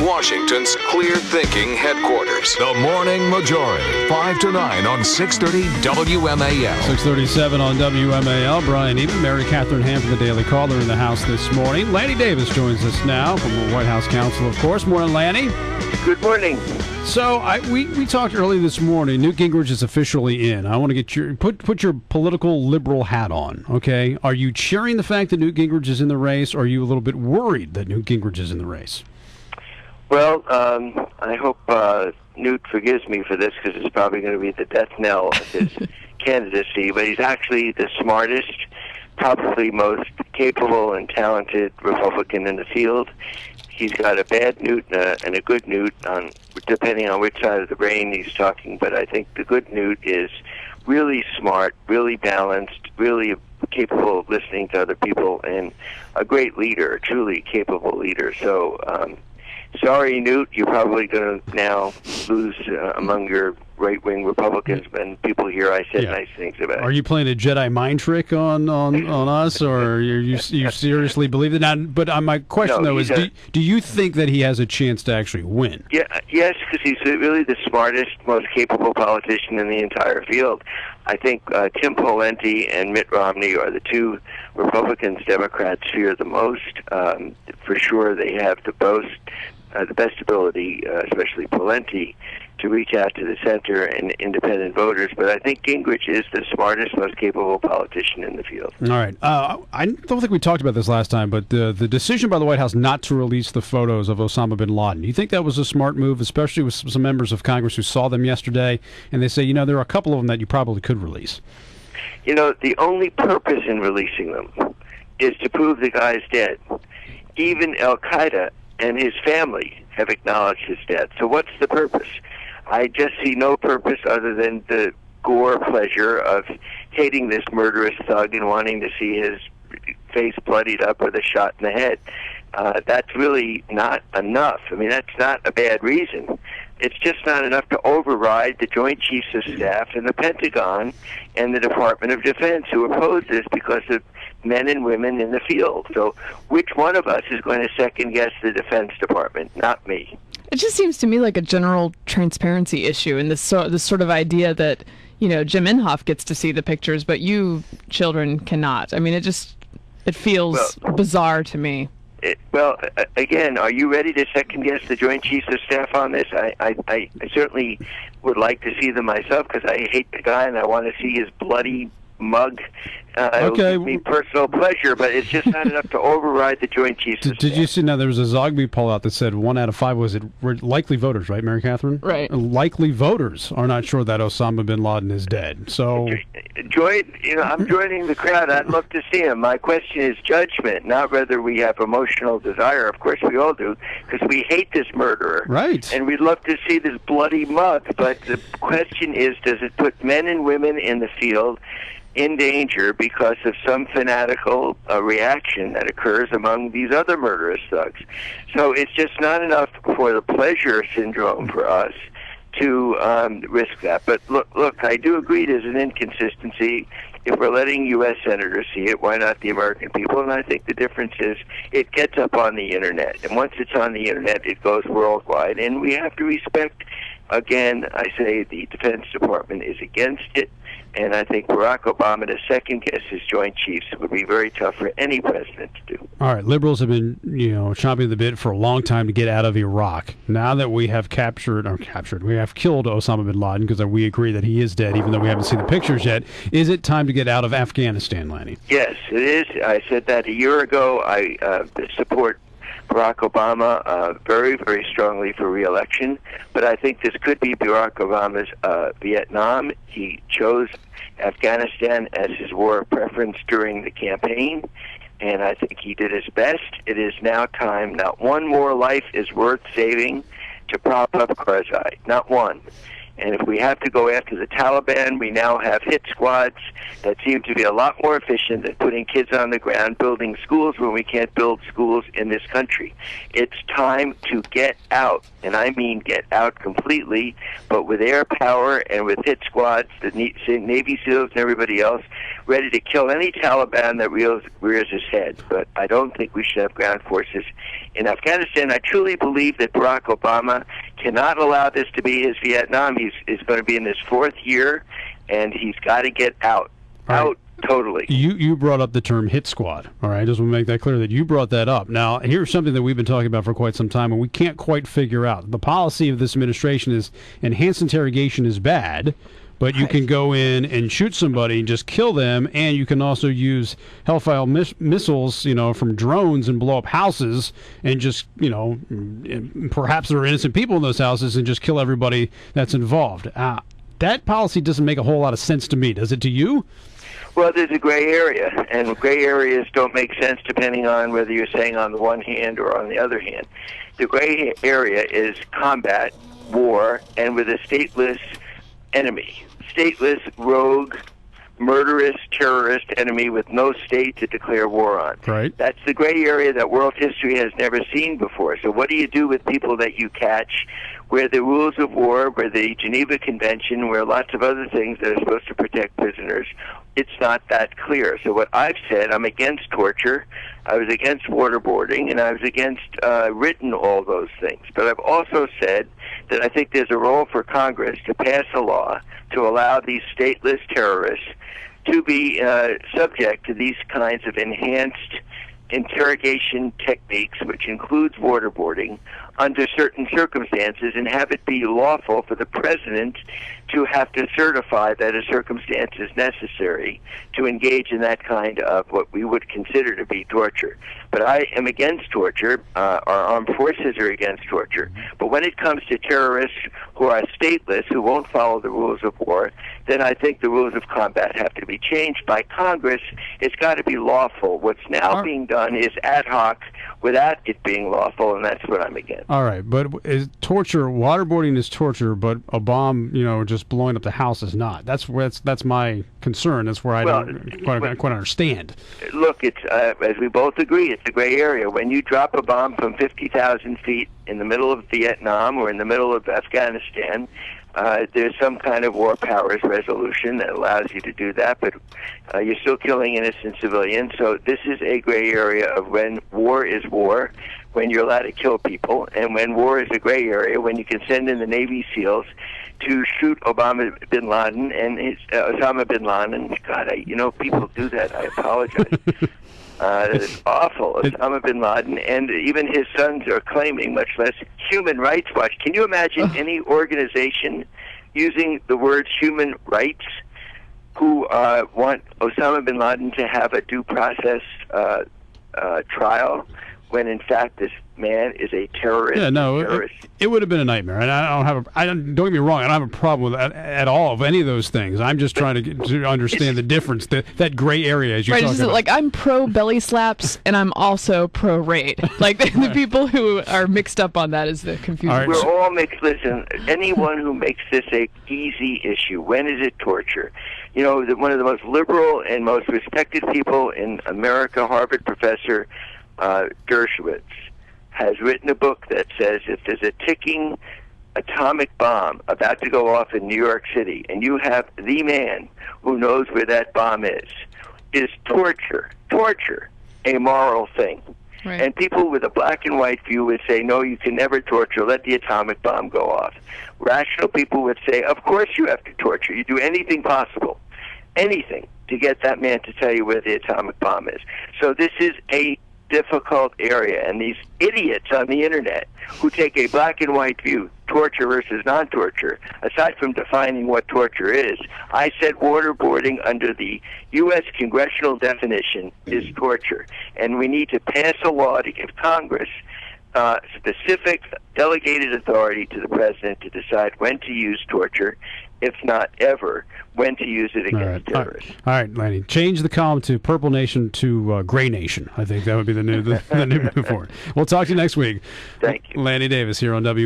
Washington's clear-thinking headquarters. The Morning Majority, 5 to 9 on 630 WMAL. 637 on WMAL. Brian Eben, Mary Catherine Ham from the Daily Caller in the house this morning. Lanny Davis joins us now from the White House Counsel, of course. Morning, Lanny. Good morning. So we talked early this morning. Newt Gingrich is officially in. I want to get your put your political liberal hat on. Okay, are you cheering the fact that Newt Gingrich is in the race, or are you a little bit worried that Newt Gingrich is in the race? Well, I hope Newt forgives me for this because it's probably going to be the death knell of his candidacy. But he's actually the smartest, probably most capable and talented Republican in the field. He's got a bad Newt and a good Newt, depending on which side of the brain he's talking. But I think the good Newt is really smart, really balanced, really capable of listening to other people, and a great leader, a truly capable leader. So, sorry, Newt, you're probably going to now lose among your right-wing Republicans, and people here I said nice things about. Are you playing a Jedi mind trick on us, or you seriously believe it? Now, but my question, though, is do you think that he has a chance to actually win? Yes, because he's really the smartest, most capable politician in the entire field. I think Tim Pawlenty and Mitt Romney are the two Republicans Democrats fear the most. For sure, they have the best ability, especially Pawlenty, to reach out to the center and independent voters. But I think Gingrich is the smartest, most capable politician in the field. All right. I don't think we talked about this last time, but the decision by the White House not to release the photos of Osama bin Laden, do you think that was a smart move, especially with some members of Congress who saw them yesterday, and they say, there are a couple of them that you probably could release? The only purpose in releasing them is to prove the guy's dead. Even Al-Qaeda and his family have acknowledged his death. So what's the purpose? I just see no purpose other than the gore pleasure of hating this murderous thug and wanting to see his face bloodied up with a shot in the head. That's really not enough. I mean, that's not a bad reason. It's just not enough to override the Joint Chiefs of Staff and the Pentagon and the Department of Defense, who oppose this because of men and women in the field. So which one of us is going to second-guess the Defense Department? Not me. It just seems to me like a general transparency issue, and this sort of idea that, Jim Inhofe gets to see the pictures, but you children cannot. I mean, it feels bizarre to me. Again, are you ready to second-guess the Joint Chiefs of Staff on this? I certainly would like to see them myself because I hate the guy and I want to see his bloody mug. It'll give me personal pleasure, but it's just not enough to override the Joint Chiefs of Staff. Did you see, now there was a Zogby poll out that said 1 out of 5 were likely voters, right, Mary Catherine? Right. Likely voters are not sure that Osama bin Laden is dead. So, I'm joining the crowd. I'd love to see him. My question is judgment, not whether we have emotional desire. Of course we all do, because we hate this murderer. Right. And we'd love to see this bloody mug, but the question is, does it put men and women in the field in danger because of some fanatical reaction that occurs among these other murderous thugs? So it's just not enough for the pleasure syndrome for us to risk that. But look, I do agree there's an inconsistency. If we're letting U.S. senators see it, why not the American people? And I think the difference is it gets up on the Internet. And once it's on the Internet, it goes worldwide. And we have to respect, again, I say the Defense Department is against it. And I think Barack Obama to second-guess his Joint Chiefs would be very tough for any president to do. All right, liberals have been, chomping the bit for a long time to get out of Iraq. Now that we have we have killed Osama bin Laden, because we agree that he is dead, even though we haven't seen the pictures yet. Is it time to get out of Afghanistan, Lanny? Yes, it is. I said that a year ago. I support Barack Obama very, very strongly for re-election, but I think this could be Barack Obama's Vietnam. He chose Afghanistan as his war of preference during the campaign, and I think he did his best. It is now time. Not one more life is worth saving to prop up Karzai. Not one. And if we have to go after the Taliban, we now have hit squads that seem to be a lot more efficient than putting kids on the ground, building schools when we can't build schools in this country. It's time to get out, and I mean get out completely, but with air power and with hit squads, the Navy SEALs and everybody else, ready to kill any Taliban that rears his head. But I don't think we should have ground forces in Afghanistan. I truly believe that Barack Obama cannot allow this to be his Vietnam. He's going to be in his fourth year, and he's got to get out. Out totally. You brought up the term hit squad. All right, I just want to make that clear that you brought that up. Now, here's something that we've been talking about for quite some time, and we can't quite figure out. The policy of this administration is enhanced interrogation is bad, but you can go in and shoot somebody and just kill them, and you can also use Hellfire missiles, from drones and blow up houses and just, perhaps there are innocent people in those houses and just kill everybody that's involved. That policy doesn't make a whole lot of sense to me. Does it to you? Well, there's a gray area, and gray areas don't make sense depending on whether you're saying on the one hand or on the other hand. The gray area is combat, war, and with a stateless enemy. Stateless, rogue, murderous, terrorist enemy with no state to declare war on. Right. That's the gray area that world history has never seen before. So what do you do with people that you catch where the rules of war, where the Geneva Convention, where lots of other things that are supposed to protect prisoners, it's not that clear. So what I've said, I'm against torture, I was against waterboarding, and I was against written all those things. But I've also said that I think there's a role for Congress to pass a law to allow these stateless terrorists to be subject to these kinds of enhanced interrogation techniques, which includes waterboarding, under certain circumstances, and have it be lawful for the president to have to certify that a circumstance is necessary to engage in that kind of what we would consider to be torture. But I am against torture. Our armed forces are against torture. But when it comes to terrorists who are stateless, who won't follow the rules of war, then I think the rules of combat have to be changed by Congress. It's got to be lawful. What's now being done is ad hoc without it being lawful, and that's what I'm against. All right, but is torture, waterboarding is torture, but a bomb, just blowing up the house is not. That's my concern. That's where I don't quite understand. Look, it's as we both agree, it's a gray area. When you drop a bomb from 50,000 feet in the middle of Vietnam or in the middle of Afghanistan, there's some kind of war powers resolution that allows you to do that, but you're still killing innocent civilians. So this is a gray area of when war is war, when you're allowed to kill people, and when war is a gray area, when you can send in the Navy SEALs to shoot Osama bin Laden. God, people do that. I apologize. It's awful. Osama bin Laden, and even his sons are claiming, much less Human Rights Watch. Can you imagine any organization using the word human rights who want Osama bin Laden to have a due process trial when in fact this man is a terrorist? Yeah, no, terrorist. It would have been a nightmare, and don't get me wrong, I don't have a problem with that at all of any of those things. I'm just trying to understand the difference, that gray area as you're talking about. Like, I'm pro belly slaps, and I'm also pro raid. Like, the people who are mixed up on that is the confusion. All right, We're all mixed. Listen, anyone who makes this a easy issue, when is it torture? One of the most liberal and most respected people in America, Harvard professor Dershowitz, has written a book that says if there's a ticking atomic bomb about to go off in New York City and you have the man who knows where that bomb is torture a moral thing? Right. And people with a black and white view would say, no, you can never torture, let the atomic bomb go off. Rational people would say, of course you have to torture. You do anything possible, anything, to get that man to tell you where the atomic bomb is. So this is a difficult area, and these idiots on the internet who take a black and white view, torture versus non-torture, aside from defining what torture is, I said waterboarding under the U.S. congressional definition is torture, and we need to pass a law to give Congress specific delegated authority to the president to decide when to use torture, if not ever, when to use it against terrorists. All right, Lanny, change the column to Purple Nation to Gray Nation. I think that would be the new move forward. We'll talk to you next week. Thank you. Lanny Davis here on W.